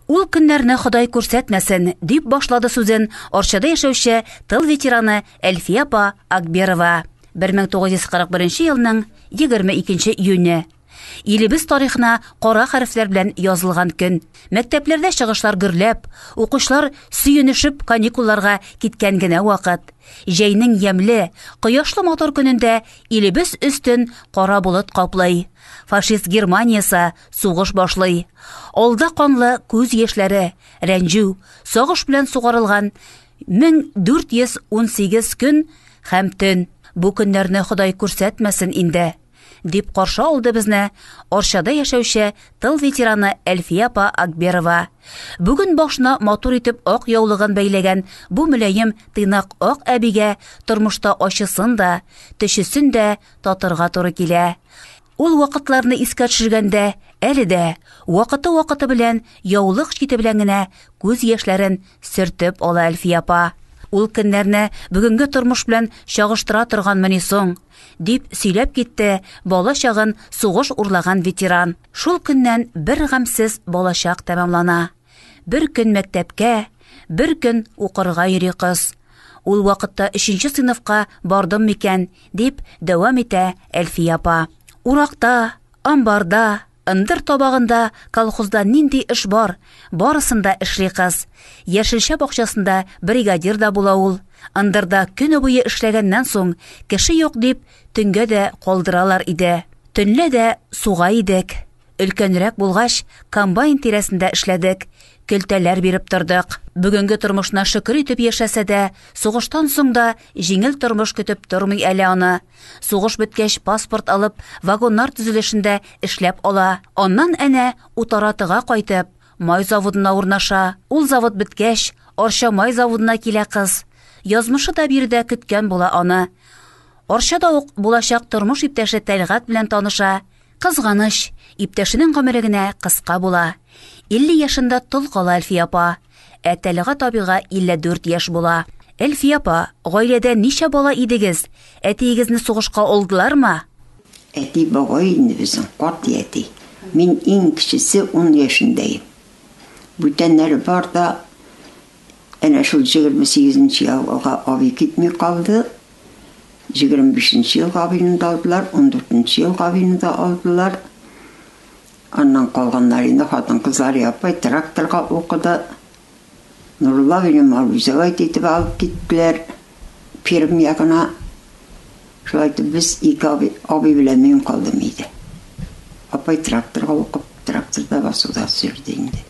Ул көннәрне Ходай күрсәтмәсен, дип башлады сүзен Орчада яшәүче тыл ветераны Әлфия апа Акберова. 1941 елның 22 июне. Илебез тарихына кара хәрефләр белән язылган көн. Мәктәпләрдә чыгышлар гөрләп, укучылар сөенешеп каникулларга киткән генә вакыт. Җәйнең ямьле, кояшлы мотор көнендә илебез өстен кара болыт каплый. Фашист Германиясы сугыш башлый. Алда канлы күз яшьләре, рәнҗү, сагыш белән сугарылган 1418 көн һәм төн. Бу көннәрне Ходай күрсәтмәсен инде, дип каршы алды безне Орчада яшәүче тыл ветераны Әлфия апа Акберова. Бүген башына матур итеп ак яулыгын бәйләгән бу мөлаем тыйнак ак әбигә тормышта ачысын да, төшесен дә татырга туры килә. Ул вакытларны искә төшергәндә, әле дә вакыты белән яулык чите белән генә күз яшьләрен сөртеп ала Әлфия апа. Ул көннәрне бүгенге тормыш белән чагыштыра торганмыни соң, дип сөйләп китте бала чагын сугыш урлаган ветеран. Шул көннән бер гамсез балачак тәмамлана. Бер көн мәктәпкә, бер көн укырга йөри кыз. Ул вакытта 3нче сыйныфка бардым микән, дип дәвам итә Әлфия апа. Уракта, амбарда, ындыр табагында, колхозда нинди эш бар, барысында эшли кыз. Яшелчә бакчасында бригадир да була ул. Ындырда көне буе эшләгәннән соң, кеше юк дип, төнгә дә калдыралар иде. Төнлә дә суга идек. Өлкәнрәк булгач, комбайн тирәсендә эшләдек. Көлтәләр биреп тордык. Бүгенге тормышна шөкер итеп яшәсә дә, сугыштан соң да җиңел тормыш көтеп тормый әле аны. Сугыш беткәч паспорт алып, вагоннар төзелешендә эшләп ала. Аннан әнә Утаратыга кайтып, май заводына урнаша. Ул завод беткәч, Орча май заводына килә кыз. Язмышы да биредә көткән була аны. Орчада ук булачак тормыш иптәше Тәлгать белән таныша. Кызганыч, иптәшенең гомере генә кыска була. 50 яшында тол кала Әлфия апа. Тәлгать абыйга 54 яшь була. Әлфия апа, гаиләдә ничә бала идегез? Әтиегезне сугышка алдылармы? Әти бабай инде безнең каты әти. Мин иң кечесе 10 яшендәйм. Бүтәннәре бар да, әнә шул 28 елга абый китми калды. 25 елга абыйны да алдылар, 14 елга абыйны да алдылар. Аннан калганнар инде хатын кызлар япай тракторга укыды. Нурулла белән Марузага итеп алып киттеләр. Перм ягына. Шулай итеп без ике абый белән мин калдым иде. Апай тракторга укып, тракторда басуда сөрде инде.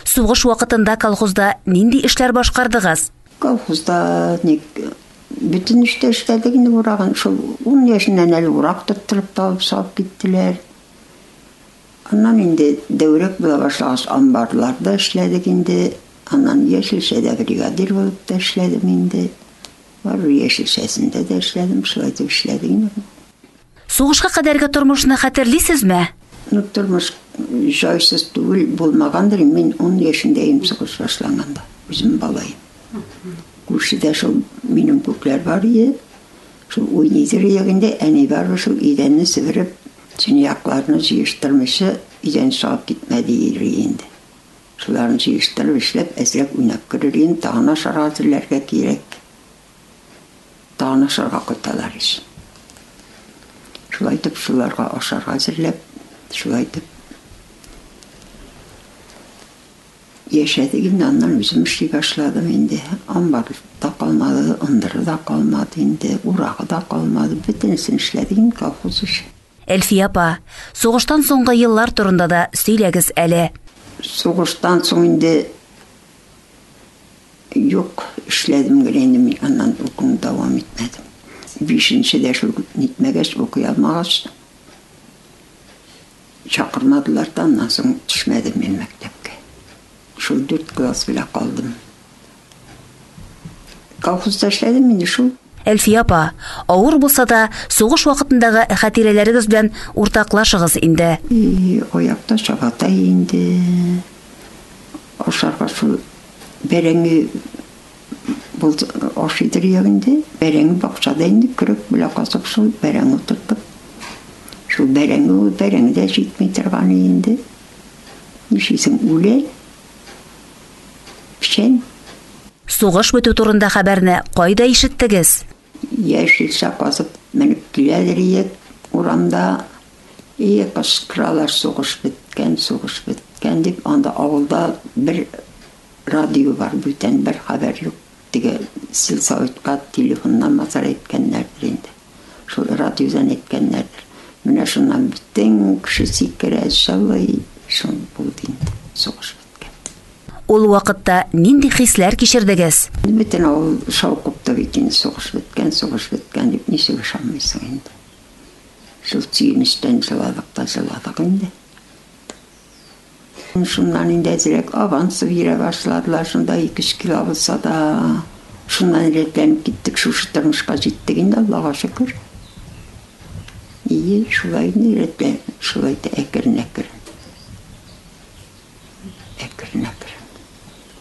Сугыш вакытында колхозда нинди эшләр башкардыгыз? Колхозда bütün işte эшләдек инде урагын. Шул 10 яшеннән әле урак тоттырып табып салып киттеләр. Аннан инде дәүрәк була башлагач амбарларда эшләдек инде. Аннан Яшелчәдә бригадир булып та эшләдем инде. Бар Яшелчәсендә дә эшләдем, шулай итеп эшләдек инде. Сугышка кадәрге тормышны хәтерлисезме? Тормыш җайсыз түгел булмагандыр. Мин 10 яшендәйм сугыш башланганда. Үзем балайым. Күршедә шул минем күкләр бар иде. Шул уйнидер ягында әни бар, шул идәнне севереп, чынаякларны җыештырмыйча идән салып китмәде инде. Шуларны җыештырып эшләп, әзрәк уйнап керер инде, тагын ашарга әзерләргә кирәк. Тагын ашарга кайталар ич. Шулай итеп, шуларга ашарга әзерләп, шулай итеп яшәдек инде. Аннан үзем эшли башладым инде. Амбарда калмады, ындырда калмады инде, урагы да калмады. Бөтенесен эшләдек колхоз эше. Әлфия апа, сугыштан соңгы еллар турында да сөйләгез әле. Сугыштан соң инде юк, эшләдем генә инде, мин аннан укуны дәвам итмәдем. 5-дә шул нитмәгәч, укый алмагач, чакырмадылар да, аннан соң төшмәдем мин мәктәпкә. Шул 4 класс белән калдым. Колхозда эшләдем инде шул. Әлфия апа, авыр булса да, сугыш вакытындагы хатирәләрегез белән уртаклашыгыз инде. Аякта чабата инде. Ашарга шул бәрәңге булды, ашыдыр ягында. Бәрәңге бакчада инде көрөк белән касып шул бәрәңге утыртып. Шул бәрәңге дә җитмей торган инде. Нишисең үлә, Чечен. Сугыш бетү турында хәбәрне кайда ишеттегез? Яшелчә казып менеп киләләр иек урамда. Кычкыралар сугыш беткән дип, анда авылда бер радио бар, бүтән бер хәбәр юк. Теге сельсоветка телефоннан мазар әйткәннәрдер инде. Шул радиодан әйткәннәрдер. Менә шуннан бүтән кеше сикерә, шулай булды инде сугыш беткән. Ул вакытта нинди хисләр кичердегез? Бүтән авыл шаукыпты бит инде сугыш беткән дип ничек ышанмыйсың инде. Шул сөйүнүштөн жыладык инде. Шундан инде әзерәк аванс бирә башладылар, шунда 2-3 кило булса да, шундан рәтләнеп киттек, шушы тормышка җиттек инде, Аллага шөкер. Шулай инде рәтләнеп, шулай да әкрен-әкрен.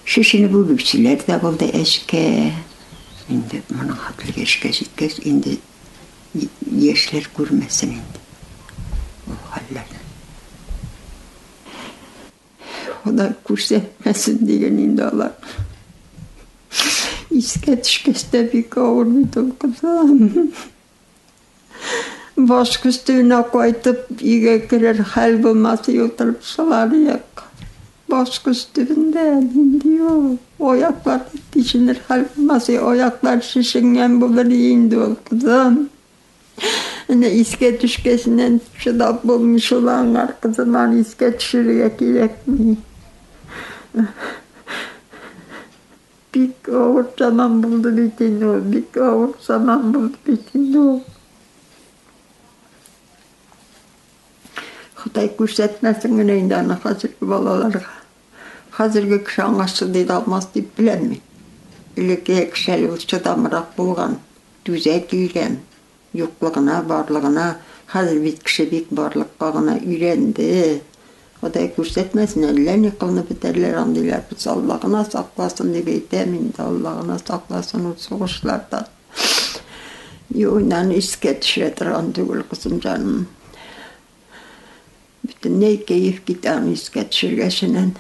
Шешене бүлүкчеләр дә булды эшкә. Инде моның хәтлегә эшкә җиткәч, инде яшьләр күрмәсен инде. Ул хәлләрне. Xuday күрсәтмәсен дигән инде алар. Искә төшкәчтә бик авыр бит ул кызым. Башкы өстенә кайтып, өйгә керер хәл булмаса утырып шаларыяк. Башкы өстендә инде юк. Аяклар тишенер хәл булмаса, аяклар шешенгән булыр инде ул кызым. Искә төшкәсеннән шыдап булмыш улаңар кызыман искә төшерергә кирәкми. Бик авыр заман булды бит инде ул, бик авыр заман булды бит инде ул. Худай күрсәтмәсен генә инде аны хәзерге балаларга. Хәзерге кеше аңа чыдый алмас дип беләм. Элекке кешеләр ул чыдамрак булган, түзәк килгән. Юклыгына, барлыгына, хәзер бит кеше бик барлыкка гына өйрәнде. Худай күрсәтмәсен, әллә ни кылынып бетәрләр андыйлар. Без Аллаһына сакласын дип әйтәм инде, Аллаһына сакласын ул сугышларда. Юнан искә төшә торган түгел кызым җаным. Бүтәнләй кәеф китә искә төшергәченнән.